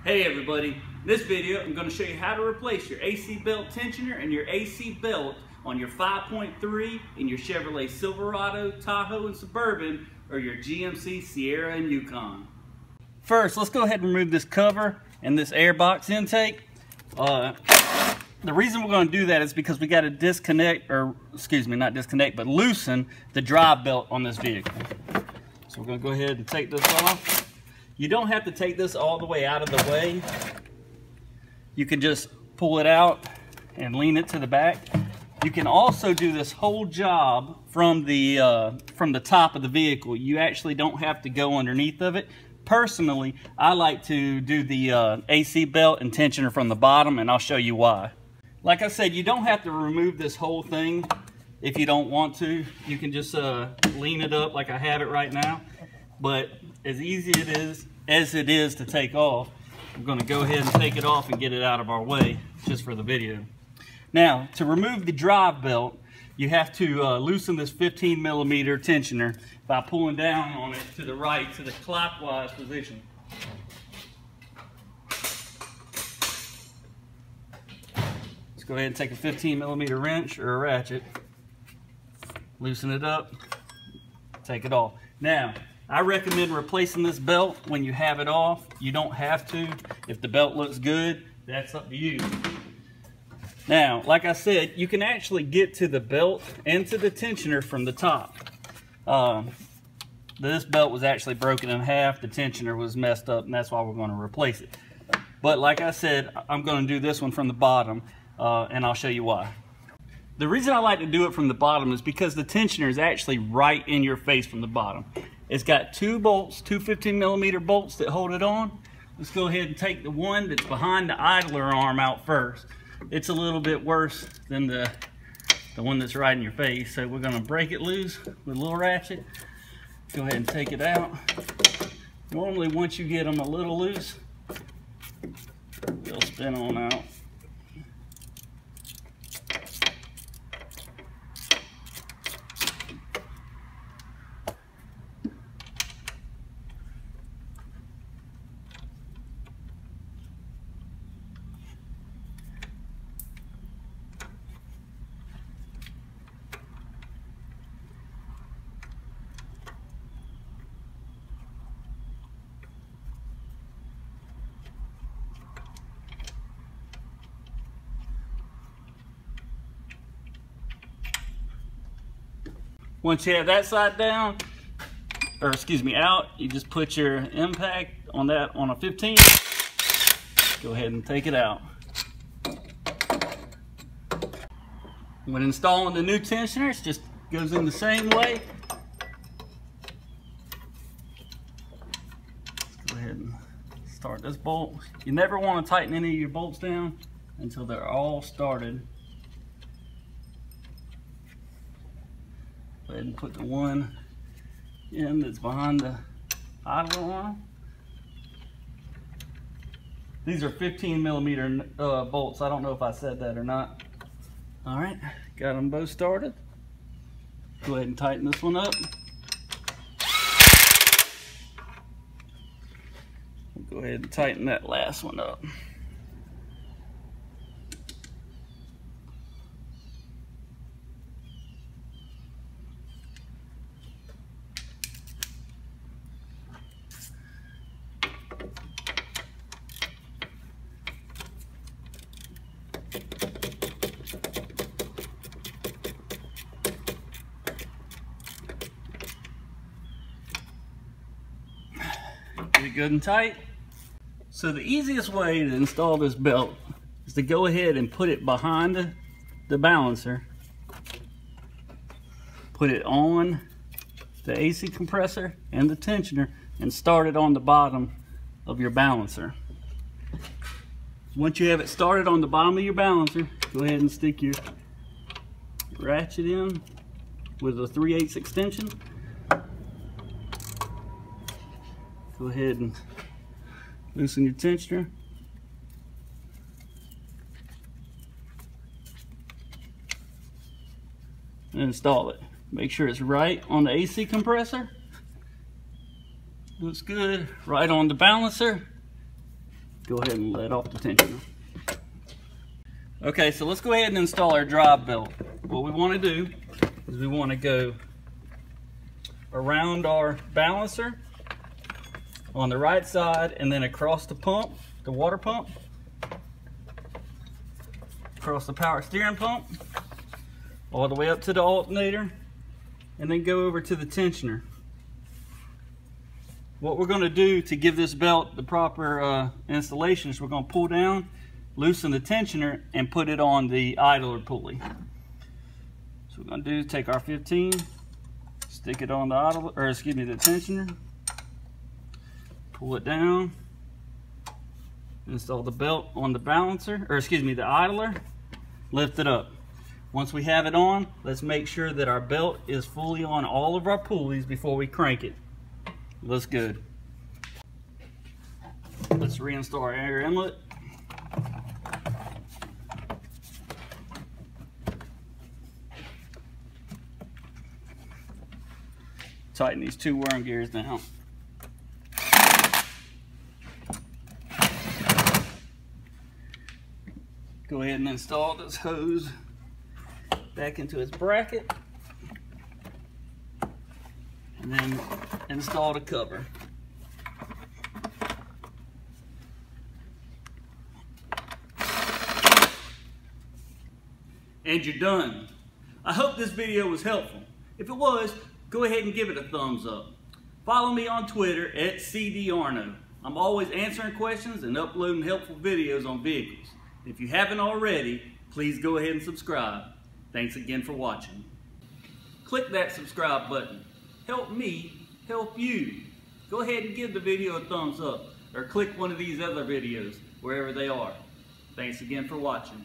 Hey everybody, in this video I'm going to show you how to replace your AC belt tensioner and your AC belt on your 5.3 in your Chevrolet Silverado, Tahoe, and Suburban, or your GMC Sierra and Yukon. First, let's go ahead and remove this cover and this air box intake. The reason we're going to do that is because we got to disconnect, or excuse me, not disconnect, but loosen the drive belt on this vehicle. So we're going to go ahead and take this off. You don't have to take this all the way out of the way. You can just pull it out and lean it to the back. You can also do this whole job from the top of the vehicle. You actually don't have to go underneath of it. Personally, I like to do the AC belt and tensioner from the bottom, and I'll show you why. Like I said, you don't have to remove this whole thing if you don't want to. You can just lean it up like I have it right now. But as easy as it is to take off, I'm going to go ahead and take it off and get it out of our way just for the video. Now, to remove the drive belt, you have to loosen this 15mm tensioner by pulling down on it to the right, to the clockwise position. Let's go ahead and take a 15mm wrench or a ratchet, loosen it up, take it off. Now, I recommend replacing this belt when you have it off. You don't have to. If the belt looks good, that's up to you. Now, like I said, you can actually get to the belt and to the tensioner from the top. This belt was actually broken in half. The tensioner was messed up, and that's why we're going to replace it. But like I said, I'm going to do this one from the bottom, and I'll show you why. The reason I like to do it from the bottom is because the tensioner is actually right in your face from the bottom. It's got two bolts, two 15mm bolts that hold it on. Let's go ahead and take the one that's behind the idler arm out first. It's a little bit worse than the one that's right in your face. So we're going to break it loose with a little ratchet. Go ahead and take it out. Normally once you get them a little loose, they'll spin on out. Once you have that side down, or excuse me, out, you just put your impact on that on a 15. Go ahead and take it out. When installing the new tensioner, it just goes in the same way. Let's go ahead and start this bolt. You never want to tighten any of your bolts down until they're all started. Go ahead and put the one in that's behind the idler arm. These are 15mm bolts. I don't know if I said that or not. All right, got them both started. Go ahead and tighten this one up. Go ahead and tighten that last one up. Get it good and tight. So the easiest way to install this belt is to go ahead and put it behind the balancer. Put it on the AC compressor and the tensioner and start it on the bottom of your balancer. Once you have it started on the bottom of your balancer, go ahead and stick your ratchet in with a 3/8 extension. Go ahead and loosen your tensioner. And install it. Make sure it's right on the AC compressor. Looks good. Right on the balancer. go ahead and let off the tensioner. Okay, so let's go ahead and install our drive belt. What we want to do is we want to go around our balancer on the right side and then across the pump, the water pump, across the power steering pump, all the way up to the alternator, and then go over to the tensioner. What we're going to do to give this belt the proper installation is we're going to pull down, loosen the tensioner, and put it on the idler pulley. So what we're going to do is take our 15, stick it on the idler, or excuse me, the tensioner, pull it down, install the belt on the balancer, or excuse me, the idler, lift it up. Once we have it on, let's make sure that our belt is fully on all of our pulleys before we crank it. Looks good. Let's reinstall our air inlet. Tighten these two worm gears down. Go ahead and install this hose back into its bracket, and then install the cover. And you're done. I hope this video was helpful. If it was, go ahead and give it a thumbs up. Follow me on Twitter at CDArno. I'm always answering questions and uploading helpful videos on vehicles. If you haven't already, please go ahead and subscribe. Thanks again for watching. Click that subscribe button. Help me help you. Go ahead and give the video a thumbs up, or click one of these other videos wherever they are. Thanks again for watching.